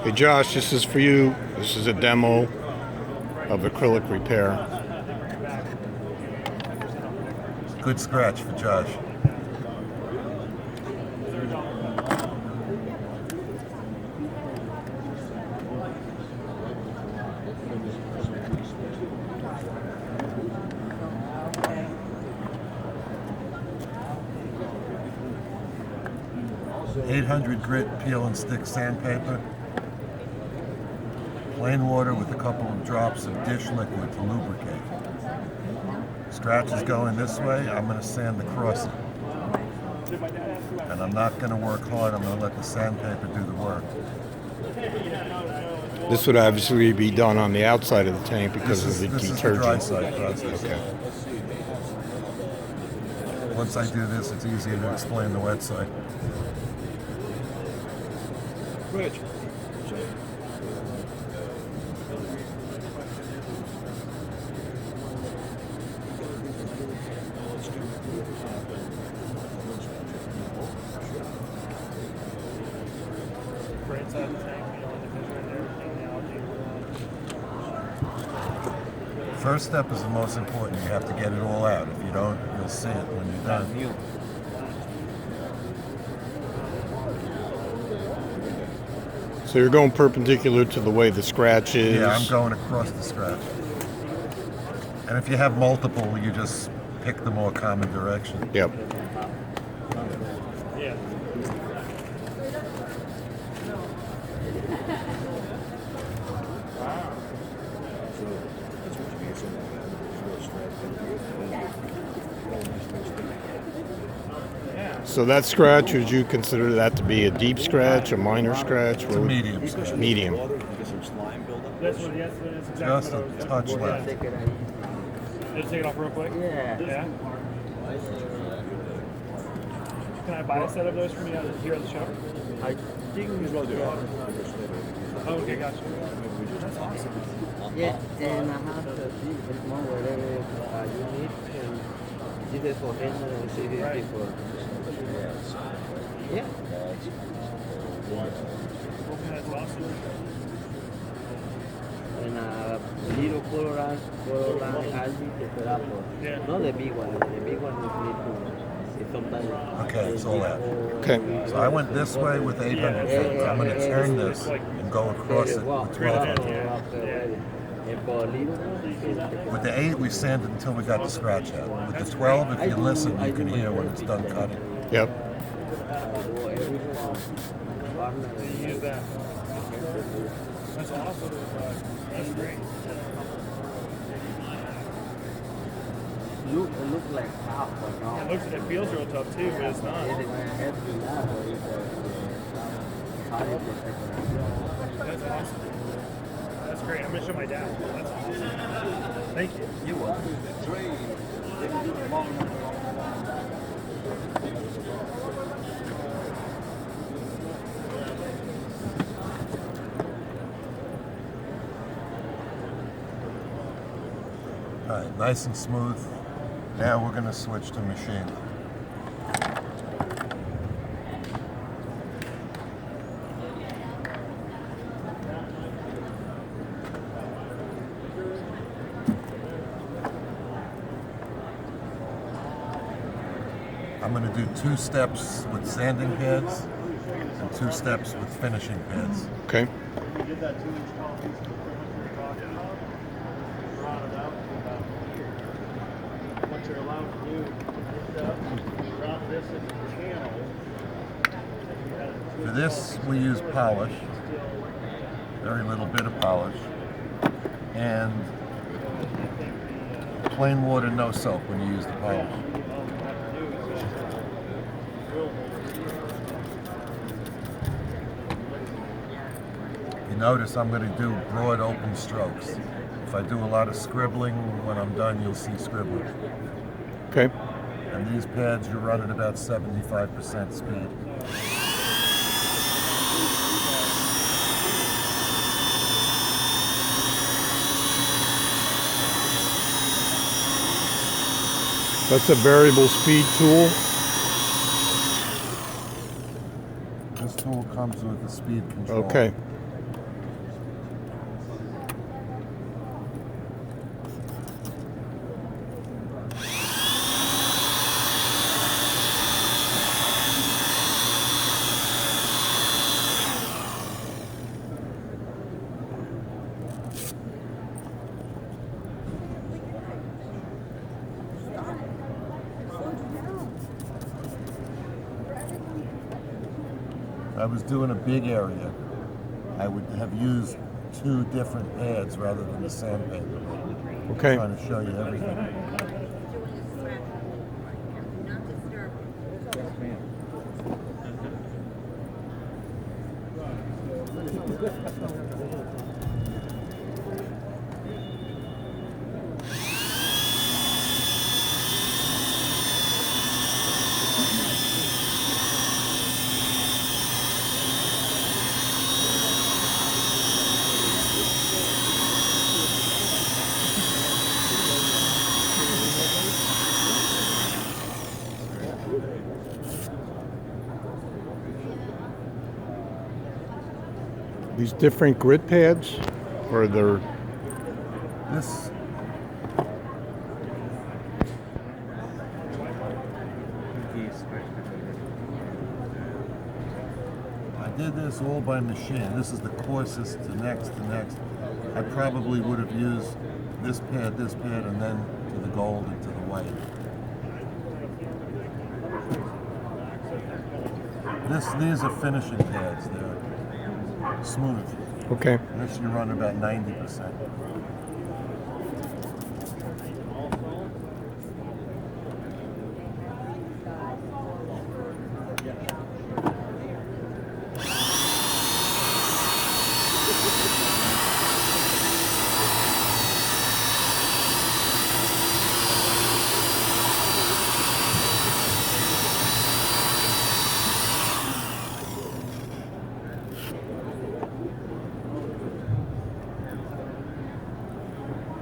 Hey Josh, this is for you. This is a demo of acrylic repair. Good scratch for Josh. .800 grit peel and stick sandpaper. Plain water with a couple of drops of dish liquid to lubricate. Scratch is going this way. I'm going to sand across it. And I'm not going to work hard. I'm going to let the sandpaper do the work. This would obviously be done on the outside of the tank because of the detergent. This is the dry side process. Okay. Once I do this, it's easier to explain the wet side. Rich. First step is the most important. You have to get it all out. If you don't, you'll see it when you're done. So you're going perpendicular to the way the scratch is? Yeah, I'm going across the scratch. And if you have multiple, you just pick the more common direction. Yep. Yeah. So that scratch, would you consider that to be a deep scratch, a minor scratch? It's a medium scratch. Medium. Just a touch left. Just take it off real quick? Yeah. Can I buy a set of those from you here at the shop? I think as well do. Oh, okay, gotcha. That's awesome. yeah, and I have the one whatever you need. And this is for him and this is for. Yeah. That's awesome. And little colorant algae teperapo. Yeah. Not the big one. The big one is need to. Sometimes. Okay, it's all out. Okay. So I went this way with 800 feet. I'm going to turn this and go across it with 1200. With the 8, we sanded until we got the scratch out. With the 12, if you listen, you can hear when it's done cutting. Yep. Use that. That's awesome. That's great. Look like half, but no. It feels real tough too, but it's not. That's awesome. That's great. I'm gonna show my dad. That's awesome. Thank you. You will. All right, nice and smooth. Now we're going to switch to machine. I'm going to do 2 steps with sanding pads and 2 steps with finishing pads. Okay. What you're allowed to do is drop this in the channel. For this, we use polish, very little bit of polish, and plain water, no soap when you use the polish. You notice I'm going to do broad open strokes. If I do a lot of scribbling, when I'm done, you'll see scribbling. Okay. And these pads, you run at about 75% speed. That's a variable speed tool. This tool comes with the speed control. Okay. If I was doing a big area, I would have used 2 different pads rather than the sandpaper. Okay. I'm trying to show you everything. These different grit pads, or they're This I did this all by machine. This is the coarsest, the next. I probably would have used this pad, and then to the gold and to the white. These are finishing pads. They're smooth. okay. This you run about 90%.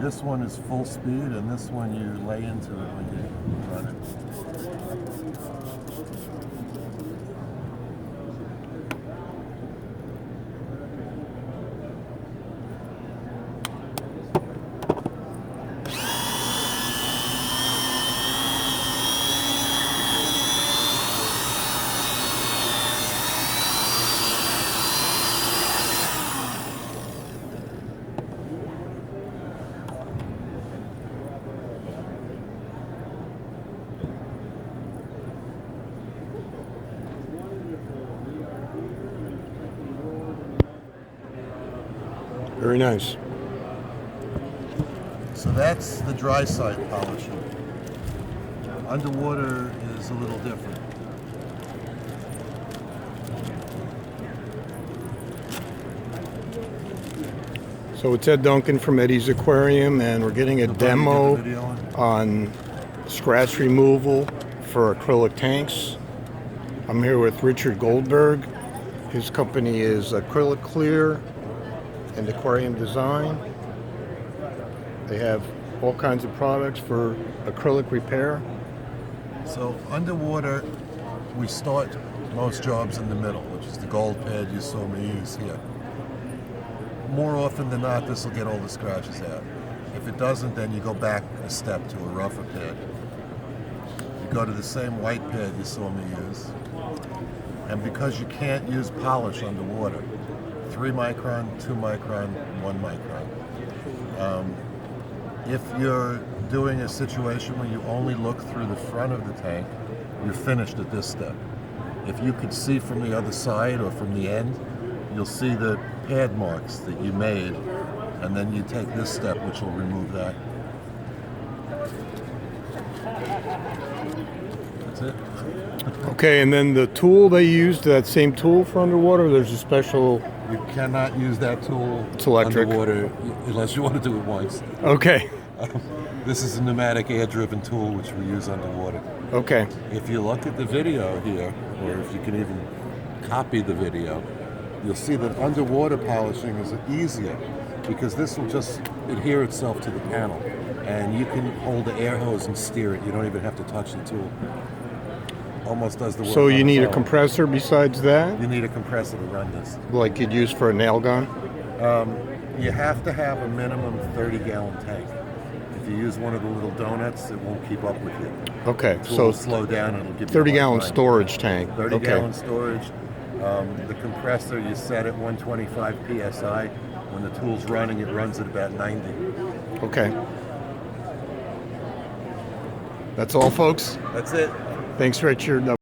This one is full speed, and this one you lay into it when you run it. Very nice. So that's the dry side polishing. Underwater is a little different. So it's Ed Duncan from Eddie's Aquarium, and we're getting a Somebody demo get the video on? on scratch removal for acrylic tanks. I'm here with Richard Goldberg. His company is Acrylic Clear and Aquarium Design. They have all kinds of products for acrylic repair. So underwater, we start most jobs in the middle, which is the gold pad you saw me use here. More often than not, this will get all the scratches out. If it doesn't, then you go back a step to a rougher pad. You go to the same white pad you saw me use. And because you can't use polish underwater, 3 micron, 2 micron, 1 micron. If you're doing a situation where you only look through the front of the tank, you're finished at this step. If you could see from the other side or from the end, you'll see the pad marks that you made, and then you take this step, which will remove that. That's it. Okay, and then the tool they used, that same tool for underwater, there's a special... You cannot use that tool It's electric. underwater unless you want to do it once. Okay, This is a pneumatic air-driven tool which we use underwater. okay. If you look at the video here, or if you can even copy the video, you'll see that underwater polishing is easier because this will just adhere itself to the panel, and you can hold the air hose and steer it. You don't even have to touch the tool. almost does the work. So on you its need a own. compressor besides that, You need a compressor to run this. like you'd use for a nail gun? You have to have a minimum 30-gallon tank. If you use one of the little donuts, it won't keep up with you. Okay, It will so slow down and it'll give you 30-gallon a hard time. storage tank. 30-gallon storage. The compressor you set at 125 psi. When the tool's running, it runs at about 90. Okay. That's all, folks. That's it. Thanks, Richard.